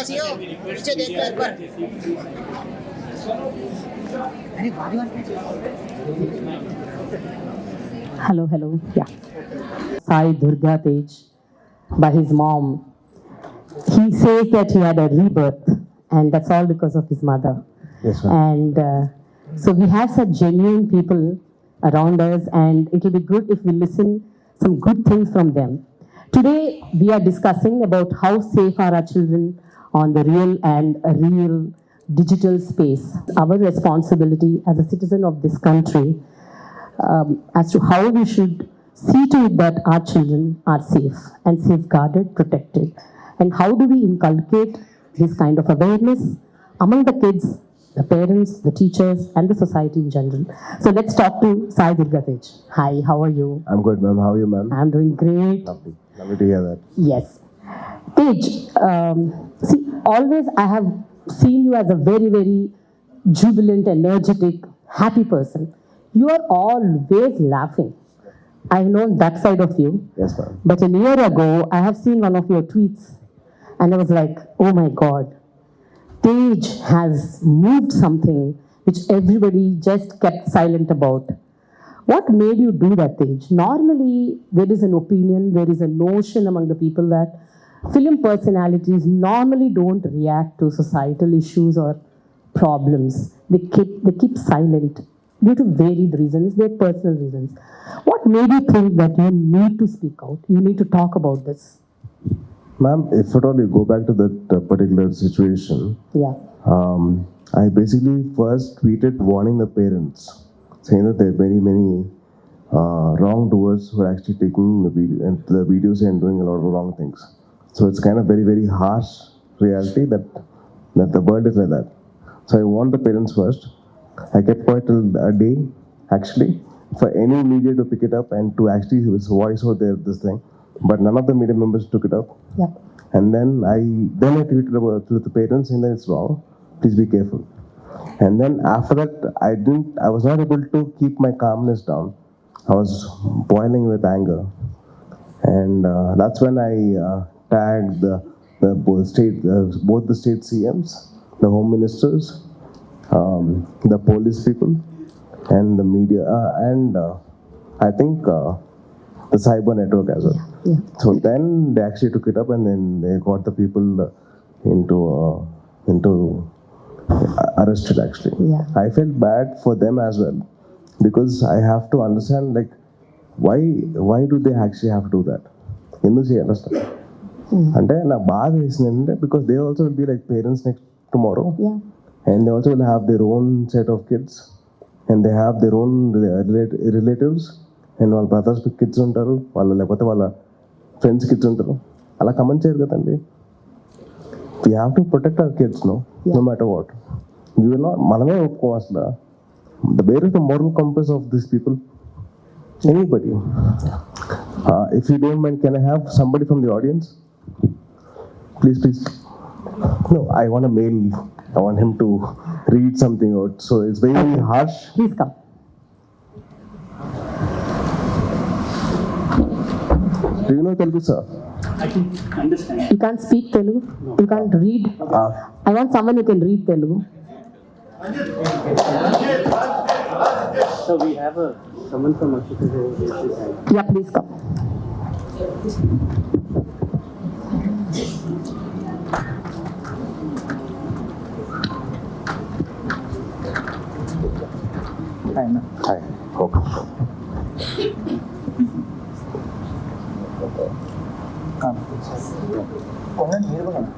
देशवासियों पीछे देखो एक बार। Hello, yeah. Sai Dharam Tej, by his mom. He says that he had a rebirth, and that's all because of his mother. Yes, ma'am. And so we have such genuine people around us, and it will be good if we listen some good things from them. Today we are discussing about how safe are our children on the real and a real digital space. Our responsibility as a citizen of this country as to how we should see to it that our children are safe and safeguarded, protected. And how do we inculcate this kind of awareness among the kids, the parents, the teachers, and the society in general? So let's talk to Sai Dharam Tej. Hi, how are you? I'm good, ma'am. How are you, ma'am? I'm doing great. Lovely to hear that. Yes. Tej, see, always I have seen you as a very, very jubilant, energetic, happy person. You are always laughing. I've known that side of you. Yes, ma'am. But a year ago, I have seen one of your tweets, and I was like, oh my God, Tej has moved something which everybody just kept silent about. What made you do that, Tej? Normally, there is an opinion, there is a notion among the people that film personalities normally don't react to societal issues or problems. They keep silent due to varied reasons, their personal reasons. What made you think that you need to speak out? You need to talk about this? Ma'am, if at all you go back to that particular situation, Yeah. I basically first tweeted warning the parents, saying that there are many wrongdoers who are actually taking the videos and doing a lot of wrong things. So it's kind of very harsh reality that the world is like that. So I warned the parents first. I kept quiet till a day, actually, for any media to pick it up and to actually voice out this thing. But none of the media members took it up. Yeah. And then I tweeted about to the parents saying that it's wrong. Please be careful. And then after that, I was not able to keep my calmness down. I was boiling with anger, and that's when I tagged both the state CMs, the home ministers, the police people, and the media, and I think the cyber network as well. Yeah. So then they actually took it up, and then they got the people into arrested. Actually, Yeah. I felt bad for them as well, because I have to understand, like, why do they actually have to do that? ఎందుకు చేయాలి అంటే నాకు బాధ వేసింది ఏంటంటే, because they also will be like parents next tomorrow. Yeah. And they also will have their own set of kids, and they have their own relatives, and వాళ్ళ brothers kids ఉంటారు, లేకపోతే వాళ్ళ ఫ్రెండ్స్ కిడ్స్ ఉంటారు. అలా comment చేయరు కదండి. We have to protect our kids, no matter what. మనమే ఒప్పుకోం అసలు. Where is the moral compass of this people? Anybody? If you don't mind, can I have somebody from the audience? Please. No, I want a male. I want him to read something out. So it's very harsh. Please come. Do you know Telugu, sir? I can understand. You can't speak Telugu? No. You can't read? I want someone who can read Telugu. So we have someone from Ashika who is this side. Yeah, please come. Hi, ma'am. Hi. Okay. Come. Comment here bana.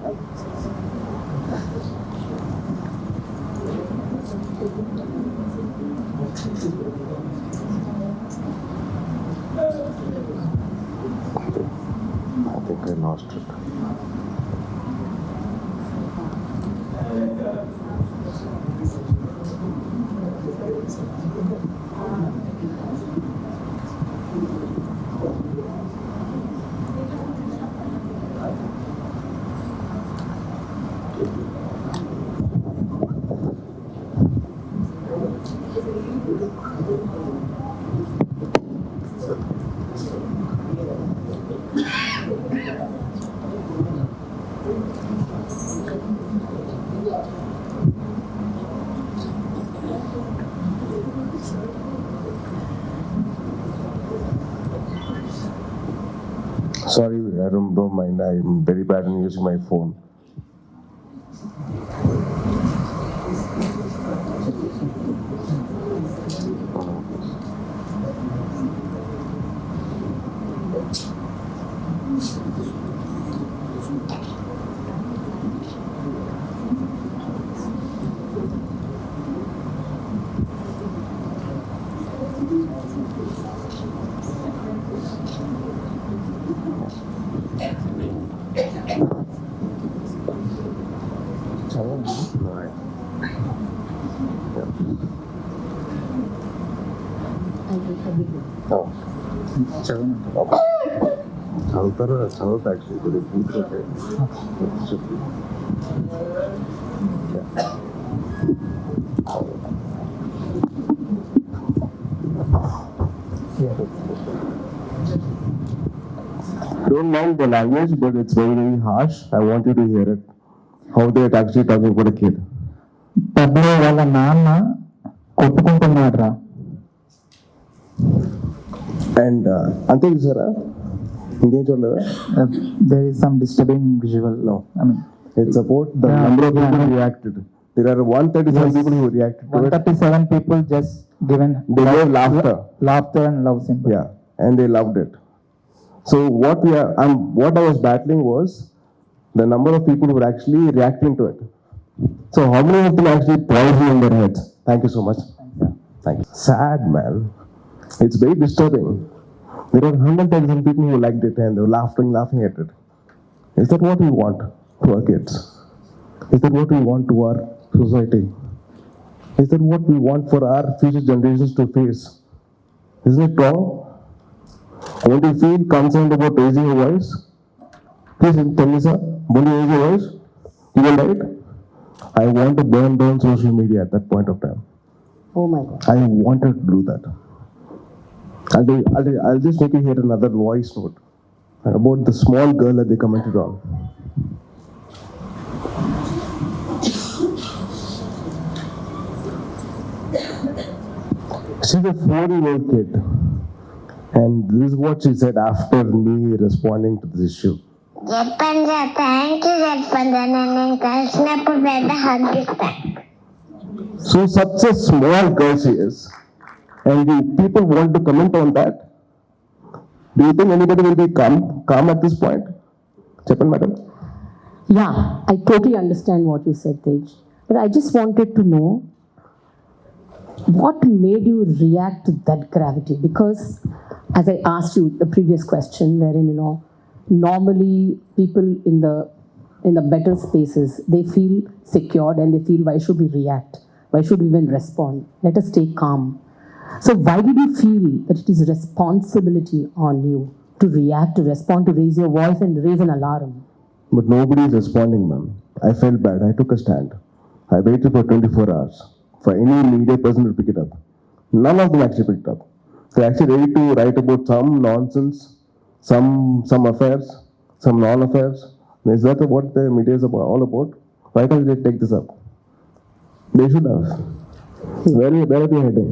I think I lost it. Sorry, I don't mind. I'm very bad in using my phone. చదువుతా actually కొద్దిగా పూర్తి Don't mind the language, but it's very, very harsh. I want you to hear it. How they're actually talking about a kid. Padma వాళ్ళ నాన్న కొట్టుకుంటున్నాడు రా. And అంతే చూసారా, ఇంకేం చూడలేదా? There is some disturbing visual. No. I mean, It's about the Yeah, number of people yeah. who reacted. There are 137 Yes. people who reacted to it. 137 people just given They gave laughter. and love symbol. Yeah, and they loved it. So what I was battling was the number of people who were actually reacting to it. So how many of them actually poisoned in their heads? Thank you so much. Thank you. Sad, man. It's very disturbing. There are 137 people who liked it and they were laughing at it. Is that what we want to our kids? Is that what we want to our society? Is that what we want for our future generations to face? Isn't it wrong? Won't you feel concerned about raising your voice? Please tell me, sir. Won't you raise your voice? You will, right? I want to burn down social media at that point of time. Oh my God. I wanted to do that. I'll just make you hear another voice note about the small girl that they commented on. She's a 4-year-old kid. And this is what she said after me responding to this issue. చెప్పండి sir, thank you చెప్పండి sir, నేను కలిసినప్పుడు పెద్ద hug ఇస్తాను. So such a small girl she is. And the people want to comment on that. Do you think anybody will be calm at this point? Chepan, madam? Yeah, I totally understand what you said, Tej. But I just wanted to know what made you react to that gravity? Because as I asked you the previous question, wherein, normally people in the better spaces, they feel secured and they feel, why should we react? Why should we even respond? Let us stay calm. So why did you feel that it is a responsibility on you to react, to respond, to raise your voice and raise an alarm? But nobody is responding, ma'am. I felt bad. I took a stand. I waited for 24 hours for any media person to pick it up. None of them actually picked up. They're actually ready to write about some nonsense, some affairs, some non-affairs. Is that what the media is all about? Why can't they take this up? They should have. Where are they heading?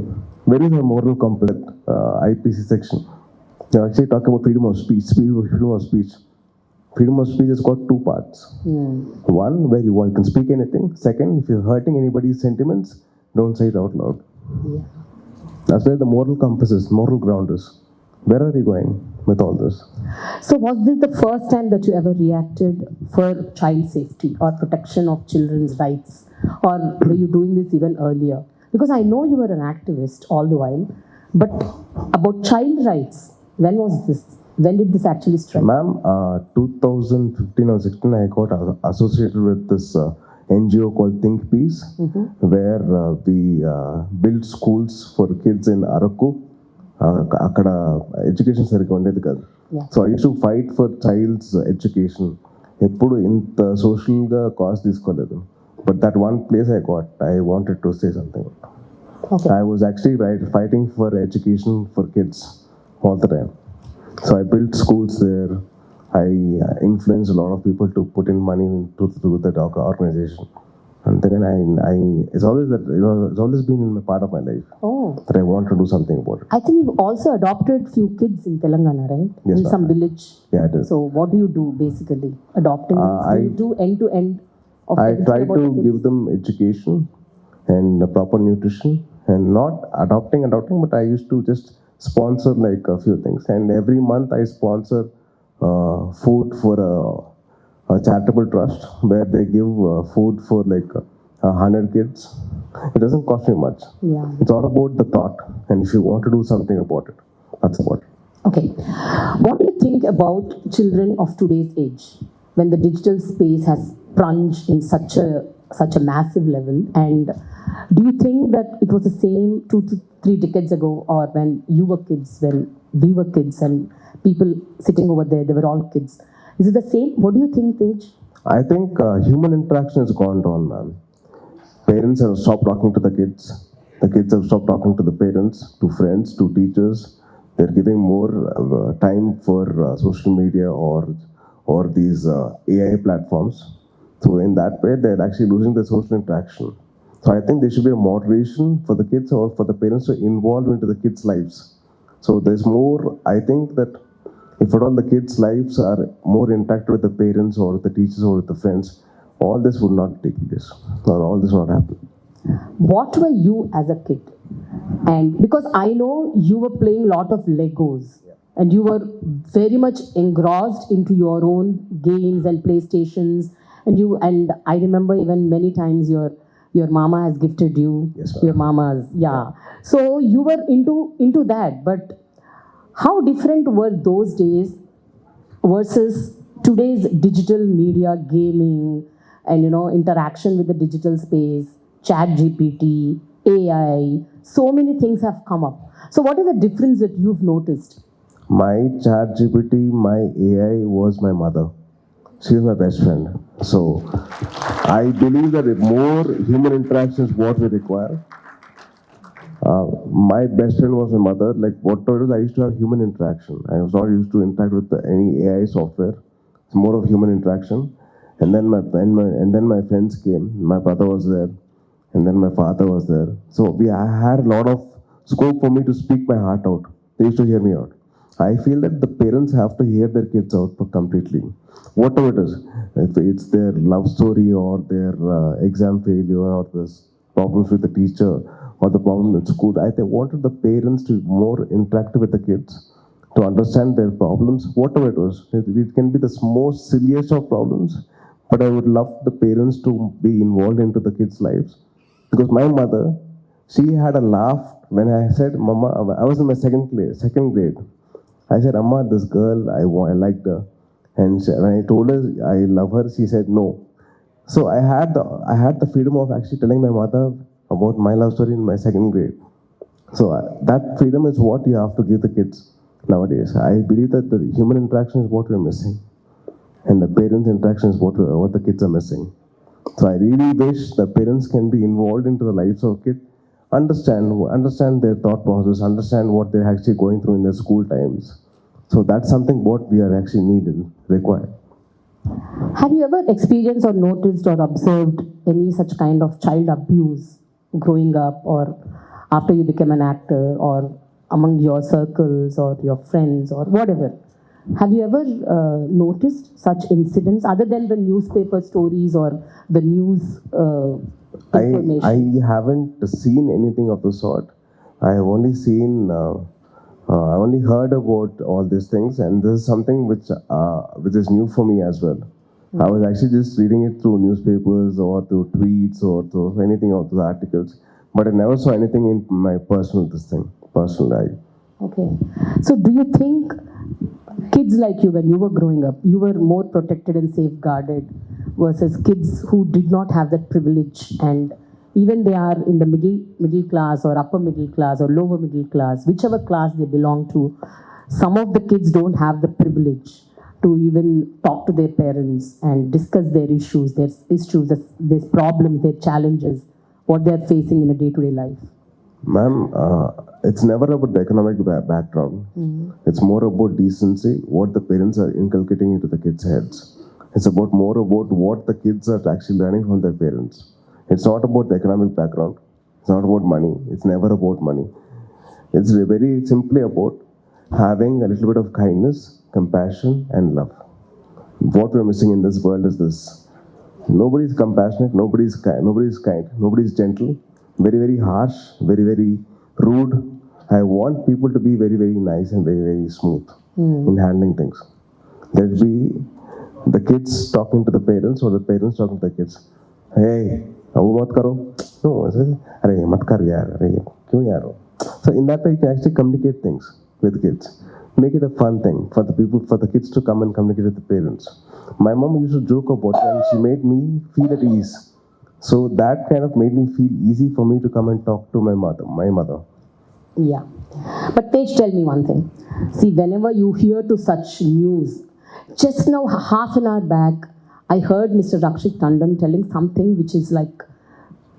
Where is the moral compass? IPC section. They're actually talking about freedom of speech. Freedom of speech. Freedom of speech has got 2 parts. One, where you can speak anything. Second, if you're hurting anybody's sentiments, don't say it out loud. Yeah. That's where the moral compass is, moral ground is. Where are you going with all this? So was this the first time that you ever reacted for child safety or protection of children's rights? Or were you doing this even earlier? Because I know you were an activist all the while, but about child rights, when was this? When did this actually strike? Ma'am, 2015 or 16, I got associated with this NGO called Think Peace, where we built schools for kids in Araku. అక్కడ education సరిగ్గా ఉండేది కాదు. So I use to fight for child's education. ఎప్పుడు ఇంత సోషల్గా cost తీసుకోలేదు. But that one place I wanted to say something. I was actually fighting for education for kids all the time. So I built schools there. I influence a lot of people to put in money into that organization. And then it's always that, it's always been in a part of my life Oh, that I want to do something about it. I think you've also adopted few kids in Telangana, right? Yes, In ma'am. some village. Yeah, I did. So what do you do basically? Adopting? Do you do end to end of I everything try about to the kids? give them education and proper nutrition, and not adopting, but I used to just sponsor like a few things. And every month I sponsor food for a charitable trust where they give food for like 100 kids. It doesn't cost me much. Yeah. It's all about the thought, and if you want to do something about it, that's about it. Okay. What do you think about children of today's age when the digital space has plunged in such a massive level? And do you think that it was the same 2 to 3 decades ago, or when you were kids, when we were kids, and people sitting over there, they were all kids? Is it the same? What do you think, Tej? I think human interaction has gone down, man. Parents have stopped talking to the kids. The kids have stopped talking to the parents, to friends, to teachers. They're giving more time for social media or these AI platforms. So in that way, they're actually losing the social interaction. So I think there should be a moderation for the kids or for the parents to involve into the kids' lives. So there's more. I think that if at all the kids' lives are more interacted with the parents or the teachers or with the friends, all this would not take place, or all this would not happen. What were you as a kid? And because I know you were playing a lot of Legos, and you were very much engrossed into your own games and PlayStations, and I remember even many times your mama has gifted you. Yes, ma'am. Your mama's, yeah. So you were into that, but how different were those days versus today's digital media, gaming, and interaction with the digital space, chat GPT, AI? So many things have come up. So what is the difference that you've noticed? My chat GPT, my AI was my mother. She is my best friend. So I believe that if more human interaction is what we require. My best friend was my mother. Like whatever it is, I used to have human interaction. I was not used to interact with any AI software. It's more of human interaction. And then my friends came. My brother was there, and then my father was there. So I had a lot of scope for me to speak my heart out. They used to hear me out. I feel that the parents have to hear their kids out completely, whatever it is. If it's their love story or their exam failure or this problems with the teacher or the problem at school, I wanted the parents to be more interactive with the kids, to understand their problems, whatever it was. It can be the most silliest of problems, but I would love the parents to be involved into the kids' lives. Because my mother, she had a laugh when I said, Mama, I was in my second grade. I said, Amma, this girl, I liked her. And when I told her I love her, she said no. So I had the freedom of actually telling my mother about my love story in my second grade. So that freedom is what you have to give the kids nowadays. I believe that the human interaction is what we're missing, and the parents' interaction is what the kids are missing. So I really wish the parents can be involved into the lives of kids, understand their thought process, understand what they're actually going through in their school times. So that's something what we are actually needed, required. Have you ever experienced or noticed or observed any such kind of child abuse growing up, or after you became an actor, or among your circles or your friends or whatever? Have you ever noticed such incidents other than the newspaper stories or the news information? I haven't seen anything of the sort. I have only seen, I only heard about all these things, and this is something which is new for me as well. I was actually just reading it through newspapers or through tweets or through anything of the articles, but I never saw anything in my personal life. Okay. So do you think kids like you, when you were growing up, you were more protected and safeguarded versus kids who did not have that privilege, and even they are in the middle class or upper middle class or lower middle class, whichever class they belong to, some of the kids don't have the privilege to even talk to their parents and discuss their issues, their problems, their challenges, what they're facing in a day-to-day life? Ma'am, it's never about the economic background. It's more about decency, what the parents are inculcating into the kids' heads. It's about more about what the kids are actually learning from their parents. It's not about the economic background. It's not about money. It's never about money. It's very simply about having a little bit of kindness, compassion, and love. What we're missing in this world is this. Nobody's compassionate, nobody's kind, nobody's gentle, very, very harsh, very, very rude. I want people to be very, very nice and very, very smooth in handling things. Let it be the kids talking to the parents or the parents talking to the kids. Hey, wo mat karo. No, arey mat kar yaar, arey kyun yaar. So in that way, you can actually communicate things with kids. Make it a fun thing for the people, for the kids to come and communicate with the parents. My mom used to joke about it and she made me feel at ease. So that kind of made me feel easy for me to come and talk to my mother. Yeah. But Tej, tell me one thing. See, whenever you hear to such news, just now half an hour back, I heard Mr. Rakshit Tandon telling something which is like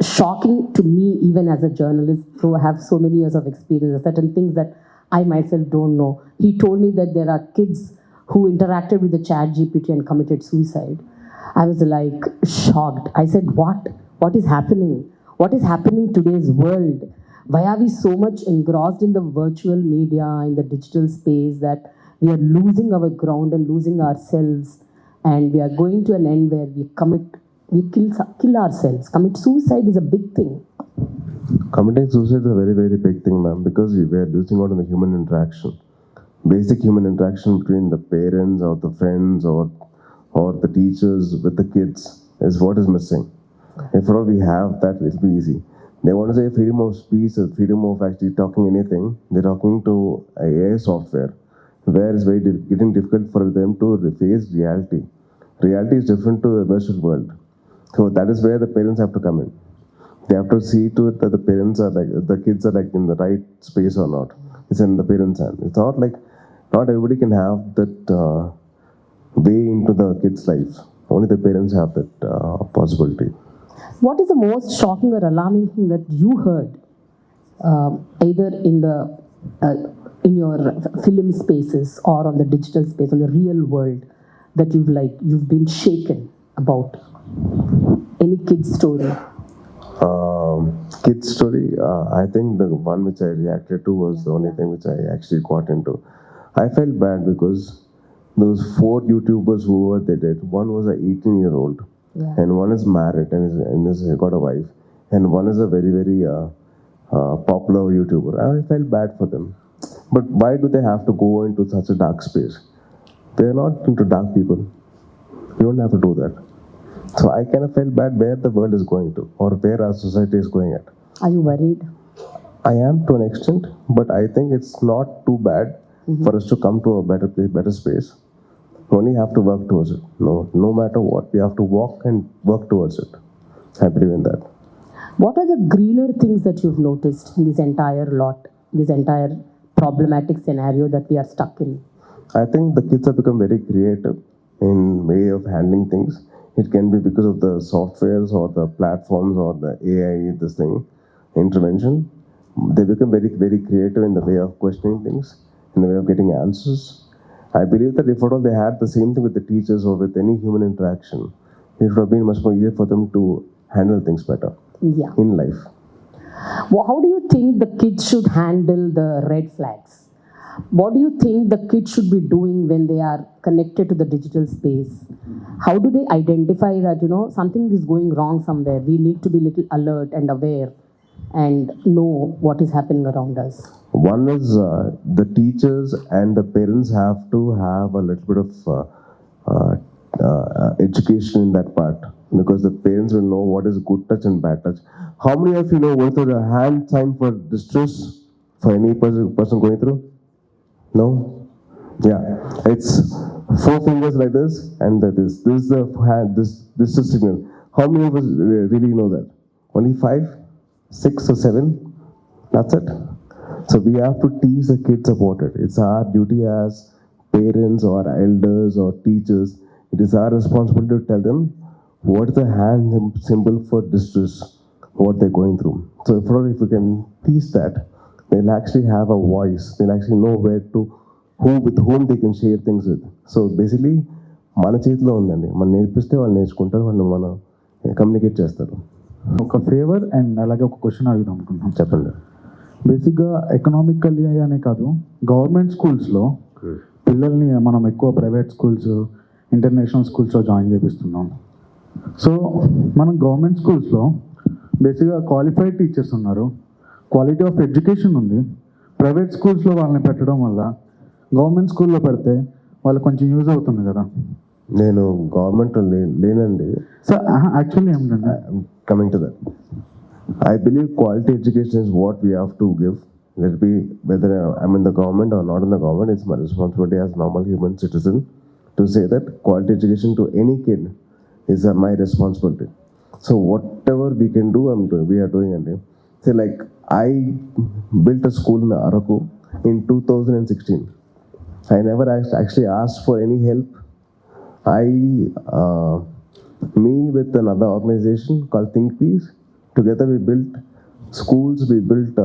shocking to me, even as a journalist who have so many years of experience, certain things that I myself don't know. He told me that there are kids who interacted with the chat GPT and committed suicide. I was like shocked. I said, what? What is happening? What is happening in today's world? Why are we so much engrossed in the virtual media, in the digital space, that we are losing our ground and losing ourselves, and we are going to an end where we kill ourselves. Commit suicide is a big thing. Committing suicide is a very, very big thing, ma'am, because we are losing out on the human interaction. Basic human interaction between the parents or the friends or the teachers with the kids is what is missing. If all we have that, it'll be easy. They want to say freedom of speech or freedom of actually talking anything. They're talking to AI software, where it's getting difficult for them to face reality. Reality is different to the virtual world. So that is where the parents have to come in. They have to see to it that the parents are like, the kids are like in the right space or not. It's in the parents' hand. It's not like, not everybody can have that way into the kid's life. Only the parents have that possibility. What is the most shocking or alarming thing that you heard, either in your film spaces or on the digital space, on the real world, that you've been shaken about? Any kid's story? Kid's story, I think the one which I reacted to was the only thing which I actually got into. I felt bad because those 4 YouTubers who were they did, one was an 18-year-old, and one is married and has got a wife, and one is a very, very popular YouTuber. I felt bad for them. But why do they have to go into such a dark space? They're not into dark people. You don't have to do that. So I kind of felt bad where the world is going to, or where our society is going at. Are you worried? I am to an extent, but I think it's not too bad for us to come to a better place, better space. We only have to work towards it. No matter what, we have to walk and work towards it. I believe in that. What are the greener things that you've noticed in this entire problematic scenario that we are stuck in? I think the kids have become very creative in way of handling things. It can be because of the softwares or the platforms or the AI, intervention. They become very, very creative in the way of questioning things, in the way of getting answers. I believe that if at all they had the same thing with the teachers or with any human interaction, it would have been much more easier for them to handle things better in life. Well, how do you think the kids should handle the red flags? What do you think the kids should be doing when they are connected to the digital space? How do they identify that, something is going wrong somewhere? We need to be a little alert and aware and know what is happening around us. One is the teachers and the parents have to have a little bit of education in that part, because the parents will know what is good touch and bad touch. How many of you know what is a hand sign for distress for any person going through? No? Yeah. It's 4 fingers like this and this. This is the hand, this is the signal. How many of us really know that? Only 5, 6 or 7? That's it. So we have to teach the kids about it. It's our duty as parents or elders or teachers. It is our responsibility to tell them what is the hand symbol for distress. what they're going through. So if we can teach that, they'll actually have a voice. They'll actually know with whom they can share things with. So basically, మన చేతిలో ఉందండి. మనం నేర్పిస్తే వాళ్ళు నేర్చుకుంటారు, వాళ్ళు మనం communicate చేస్తారు. ఒక ఫేవర్ అండ్ అలాగే ఒక క్వశ్చన్ అడుగుదాం అనుకుంటున్నాం. చెప్పండి. బేసిక్గా ఎకనామికల్లీ అనే కాదు, గవర్నమెంట్ స్కూల్స్లో పిల్లల్ని మనం ఎక్కువ ప్రైవేట్ స్కూల్స్, ఇంటర్నేషనల్ స్కూల్స్లో జాయిన్ చేపిస్తున్నాం. సో మనం గవర్నమెంట్ స్కూల్స్లో బేసిక్గా క్వాలిఫైడ్ టీచర్స్ ఉన్నారు, క్వాలిటీ ఆఫ్ ఎడ్యుకేషన్ ఉంది. ప్రైవేట్ స్కూల్స్లో వాళ్ళని పెట్టడం వల్ల గవర్నమెంట్ స్కూల్లో పెడితే వాళ్ళకి కొంచెం యూజ్ అవుతుంది కదా. నేను గవర్నమెంట్లో లేనండి. సో యాక్చువల్లీ ఏమిటంటే, coming to that, I believe quality education is what we have to give. Let it be whether I'm in the government or not in the government. It's my responsibility as a normal human citizen to say that quality education to any kid is my responsibility. So whatever we can do, we are doing. And say like I built a school in Araku in 2016. I never actually asked for any help. Me with another organization called Think Peace, together we built schools, we built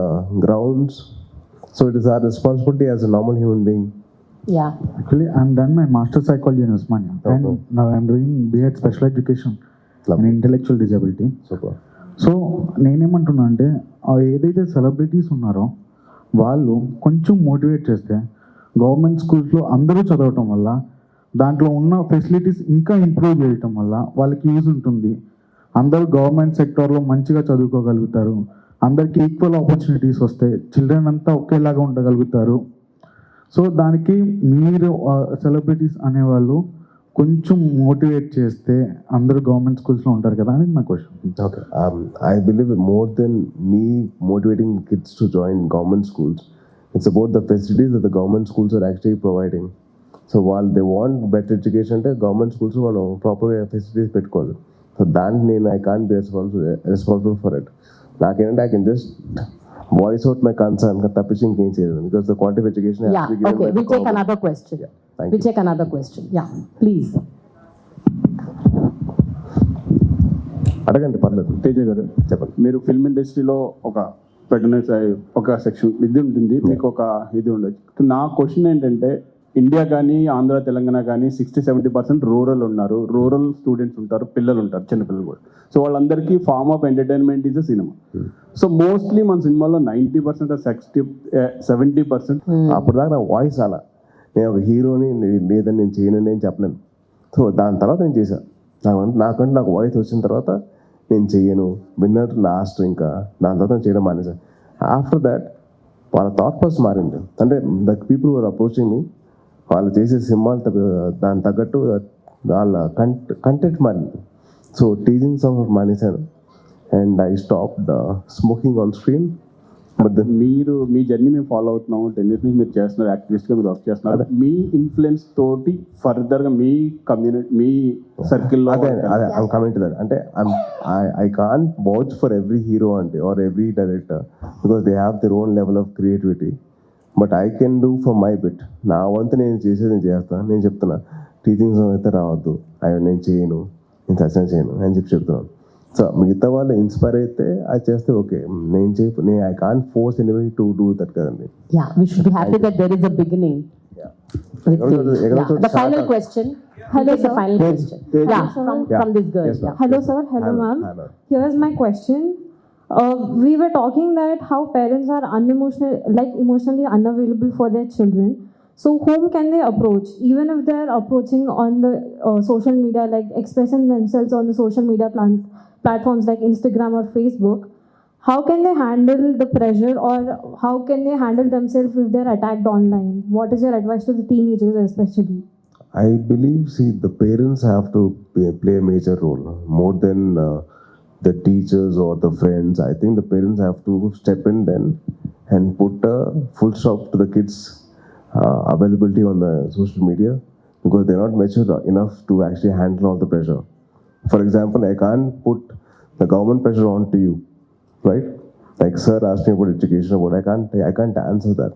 grounds. So it is our responsibility as a normal human being. Yeah. actually I'm done my master psychology in Usmania and now I'm doing B.Ed special education in intellectual disability. Super. So నేనేమంటున్నా అంటే ఏదైతే celebrities ఉన్నారో వాళ్ళు కొంచెం motivate చేస్తే government స్కూల్స్లో అందరూ చదవటం వల్ల దాంట్లో ఉన్న ఫెసిలిటీస్ ఇంకా ఇంప్రూవ్ చేయటం వల్ల వాళ్ళకి యూజ్ ఉంటుంది. అందరూ గవర్నమెంట్ సెక్టార్లో మంచిగా చదువుకోగలుగుతారు, అందరికీ ఈక్వల్ ఆపర్చునిటీస్ వస్తాయి, చిల్డ్రన్ అంతా ఒకేలాగా ఉండగలుగుతారు. సో దానికి మీరు సెలబ్రిటీస్ అనేవాళ్ళు కొంచెం మోటివేట్ చేస్తే అందరూ గవర్నమెంట్ స్కూల్స్లో ఉంటారు కదా అనేది నా question. Okay. I believe more than me motivating kids to join government schools, it's about the facilities that the government schools are actually providing. So while they want better education, అంటే government schools మనం proper facilities పెట్టుకోవాలి. So దాన్ని I can't be responsible for it. నాకేంటంటే I can just voice out my concern, తప్పించి ఇంకేం చేయలేదు, because the quality of education has Yeah. to be given Okay. by the We'll take government. another question. Thank We'll you. take another question. Yeah. Please. అడగండి, పర్లేదు. తేజ గారు, చెప్పండి. మీరు film ఇండస్ట్రీలో ఒక పెట్టిన ఒక సెక్షన్ ఇది ఉంటుంది, మీకు ఒక ఇది ఉండొచ్చు. నా క్వశ్చన్ ఏంటంటే, ఇండియా కానీ ఆంధ్ర తెలంగాణ కానీ 60-70% రూరల్ ఉన్నారు, రూరల్ స్టూడెంట్స్ ఉంటారు, పిల్లలు ఉంటారు, చిన్నపిల్లలు కూడా. సో వాళ్ళందరికీ form of entertainment is cinema. So mostly మన సినిమాలో 90% 70%. అప్పుడు దాకా నా వాయిస్ అలా, నేను ఒక హీరోని లేదని నేను చేయనండి అని చెప్పలేను. సో దాని తర్వాత నేను చేశాను. నాకంటే నాకు వాయిస్ వచ్చిన తర్వాత నేను చెయ్యను, విన్నర్ లాస్ట్, ఇంకా దాని తర్వాత నేను చేయడం మానేశాను. ఆఫ్టర్ దాట్ వాళ్ళ థాట్ ప్రాసెస్ మారింది. అంటే ద పీపుల్ వర్ అప్రోచింగ్ మీ, వాళ్ళు చేసే సినిమాలు దాని తగ్గట్టు వాళ్ళ కంటెంట్ మారింది. సో టీచింగ్ సాంగ్ మానేశాను and I stopped smoking on screen. But మీరు మీ జర్నీ మేము ఫాలో అవుతున్నాము, 10 years నుంచి మీరు చేస్తున్నారు, యాక్టివిస్ట్గా మీరు వర్క్ చేస్తున్నారు. మీ ఇన్ఫ్లుయెన్స్ తోటి ఫర్దర్గా మీ కమ్యూనిటీ, మీ సర్కిల్లో I'm coming to that. అంటే I can't vouch for every hero అంటే or every director because they have their own level of creativity. But I can do for my bit. నా వంతు నేను చేసేది నేను చేస్తాను. నేను చెప్తున్నా, టీచింగ్ అయితే రావద్దు, నేను చేయను, నేను సస్టైన్ చేయను అని చెప్తున్నాను. సో మిగతా వాళ్ళు ఇన్స్పైర్ అయితే అది చేస్తే ఓకే, నేను I can't force anybody to do that కదండి. Yeah, we should be happy that there is a beginning. With Tej. Yeah. The final question. Hello, Take the sir. final question. Yeah, from this girl. Yes, ma'am. Yeah. Hello, sir. Hello, ma'am. Hello. Here's my question. We were talking that how parents are emotionally unavailable for their children. So whom can they approach? Even if they are approaching on the social media, like expressing themselves on the social media platforms like Instagram or Facebook, how can they handle the pressure, or how can they handle themselves if they're attacked online? What is your advice to the teenagers especially? I believe, the parents have to play a major role more than the teachers or the friends. I think the parents have to step in then and put a full stop to the kids' availability on the social media, because they're not mature enough to actually handle all the pressure. For example, I can't put the government pressure onto you, right? Like sir asked me about education, but I can't answer that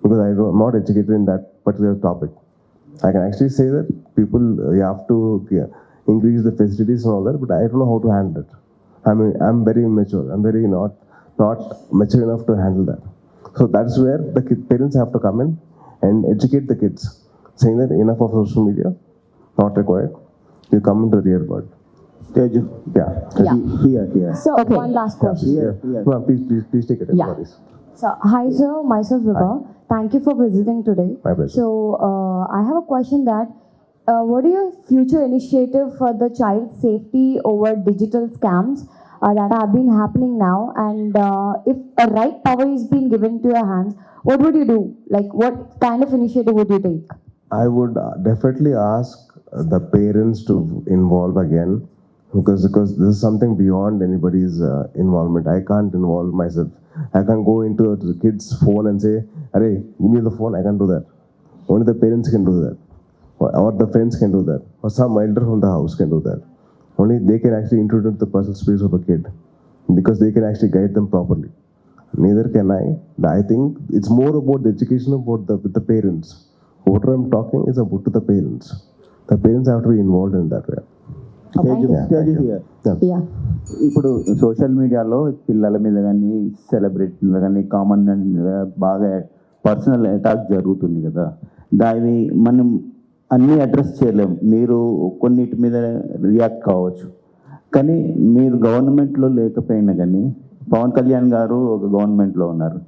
because I'm not educated in that particular topic. I can actually say that people, you have to increase the facilities and all that, but I don't know how to handle it. I'm very immature. I'm very not mature enough to handle that. So that's where the parents have to come in and educate the kids, saying that enough of social media, not required. You come into the real world. Tej, Yeah. here. So Okay. one last question. Here. No, please take it. Yeah. Please. So hi sir, myself Vibha. Thank you for visiting today. My pleasure. So I have a question that what are your future initiative for the child safety over digital scams that have been happening now? And if a right power is being given to your hands, what would you do? Like what kind of initiative would you take? I would definitely ask the parents to involve again, because this is something beyond anybody's involvement. I can't involve myself. I can't go into the kid's phone and say, "Arey, give me the phone." I can't do that. Only the parents can do that, or the friends can do that, or some elder from the house can do that. Only they can actually introduce the personal space of a kid, because they can actually guide them properly. Neither can I. I think it's more about the education about the parents. What I'm talking is about to the parents. The parents have to be involved in that way. Tej here. Yeah. ఇప్పుడు social మీడియాలో పిల్లల మీద కానీ సెలబ్రిటీల మీద కానీ common మీద బాగా personal attack జరుగుతుంది కదా, దాన్ని మనం అన్నీ అడ్రస్ చేయలేం. మీరు కొన్నిటి మీద రియాక్ట్ కావచ్చు, కానీ మీరు గవర్నమెంట్లో లేకపోయినా కానీ పవన్ కళ్యాణ్ గారు ఒక గవర్నమెంట్లో ఉన్నారు.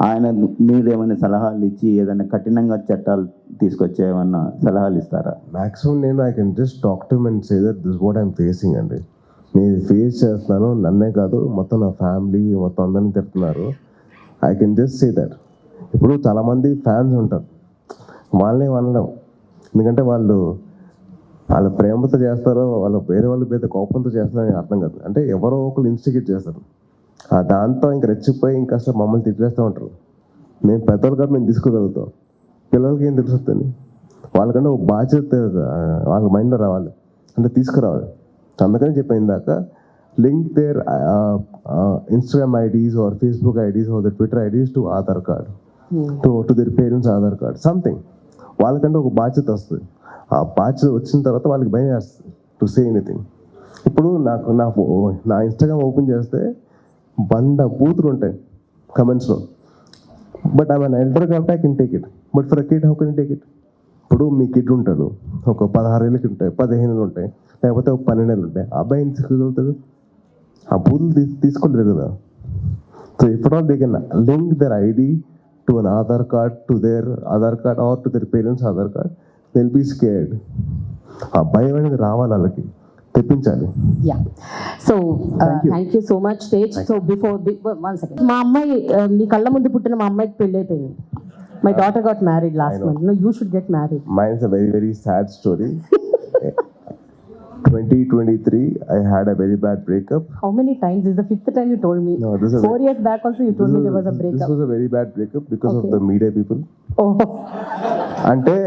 ఆయన మీరు ఏమైనా సలహాలు ఇచ్చి ఏదైనా కఠినంగా చట్టాలు తీసుకొచ్చే ఏమన్నా సలహాలు ఇస్తారా? Maximum నేను I can just talk to him and say that this is what I'm facing అండి. నేను ఫేస్ చేస్తున్నాను, నన్నే కాదు మొత్తం నా ఫ్యామిలీ మొత్తం అందరినీ తిడుతున్నారు. I can just say that. ఇప్పుడు చాలామంది ఫ్యాన్స్ ఉంటారు, వాళ్ళని అనలేం, ఎందుకంటే వాళ్ళ ప్రేమతో చేస్తారో వాళ్ళు వేరే వాళ్ళ మీద కోపంతో చేస్తారని అర్థం కాదు. అంటే ఎవరో ఒకరు ఇన్స్టిగేట్ చేస్తారు, దాంతో ఇంక రెచ్చిపోయి ఇంకా అసలు మమ్మల్ని తిట్టేస్తూ ఉంటారు. మేము పెద్దవాళ్ళు కాబట్టి మేము తీసుకోగలుగుతాం, పిల్లలకి ఏం తెలుస్తుంది? వాళ్ళకంటే ఒక బాధ్యత వాళ్ళ మైండ్లో రావాలి, అంటే తీసుకురావాలి. అందుకని చెప్పాను ఇందాక, link their Instagram IDs or Facebook IDs or the Twitter IDs to Aadhaar card, to their parents Aadhaar card, something. వాళ్ళకంటే ఒక బాధ్యత వస్తుంది. ఆ బాధ్యత వచ్చిన తర్వాత వాళ్ళకి భయం వేస్తుంది టు సే ఎనీథింగ్. ఇప్పుడు నా ఇన్స్టాగ్రామ్ ఓపెన్ చేస్తే బూతులు ఉంటాయి కమెంట్స్లో, బట్ ఐ మీన్ ఎల్డర్ కాబట్టి I can take it, but for a kid how can take it? ఇప్పుడు మీ కిడ్ ఉంటాడు, ఒక 16 ఏళ్ళకి ఉంటాయి, 15 ఏళ్ళు ఉంటాయి, లేకపోతే ఒక 12 ఏళ్ళు ఉంటాయి, ఆ అబ్బాయి ఏం తీసుకోగలుగుతాడు? ఆ బూతులు తీసుకోలేరు కదా. So if all they can link their ID to an Aadhaar card, to their Aadhaar card or to their parents Aadhaar card, they will be scared. ఆ భయం అనేది రావాలి, వాళ్ళకి తెప్పించాలి. Yeah. So, thank you so much, Tej. So, before, one second. మా అమ్మాయి నీ కళ్ళ ముందు పుట్టిన మా అమ్మాయికి పెళ్ళి అయిపోయింది. My daughter got married last month. No, you should get married. Mine is a very, very sad story. 2023, I had a very bad breakup. How many times? This is the 5th time you told me. No, this is 4 years back also you told me there was a breakup. This was a very bad breakup because of the media people. Oh. అంటే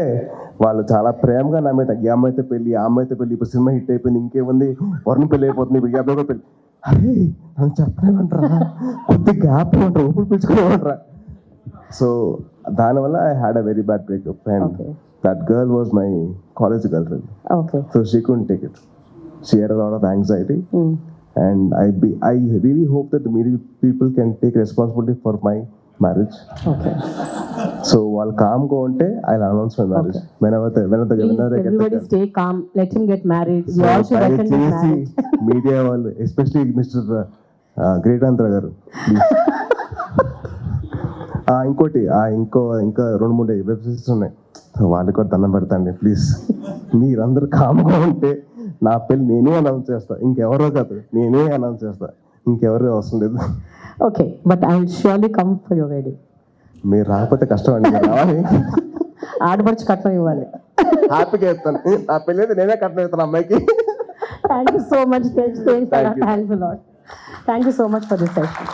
వాళ్ళు చాలా ప్రేమగా నా మీద, ఈ అమ్మాయితో పెళ్ళి, ఆ అమ్మాయితో పెళ్ళి, ఇప్పుడు సినిమా హిట్ అయిపోయింది, ఇంకేముంది, వరుణ్ పెళ్ళి అయిపోతుంది, ఇప్పుడు అబ్బాయి కూడా పెళ్ళి. అరే నన్ను చెప్పలేమంటారా, కొద్ది గ్యాప్ ఇవ్వంటారా, ఊపిరి పీల్చుకోమంటారా. సో దానివల్ల I had a very bad breakup and that girl was my college girl friend. Okay. So she couldn't take it. She had a lot of anxiety. And I really hope that the media people can take responsibility for my marriage. Okay. So while calm go unte, I'll announce my marriage. Whenever Please, everybody stay calm. Let him get married. We all should attend his marriage. Media వాళ్ళు, especially Mr. Great Andhra garu. ఇంకోటి ఇంకా 2-3 web series ఉన్నాయి, వాళ్ళకి కూడా దండం పెడతాండి please. మీరందరూ కామ్గా ఉంటే నా పెళ్ళి నేనే అనౌన్స్ చేస్తా, ఇంకెవరో కాదు, నేనే అనౌన్స్ చేస్తా, ఇంకెవరో అవసరం లేదు. Okay, but I will surely come for your wedding. మీరు రాకపోతే కష్టం అండి, మీరు రావాలి. ఆడపడుచు కట్నం ఇవ్వాలి. హ్యాపీగా ఇస్తాను, నా పెళ్ళి అయితే నేనే కట్నం ఇస్తాను అమ్మాయికి. Thank you so much, Tej. Thanks a lot. Thank you so much for this session.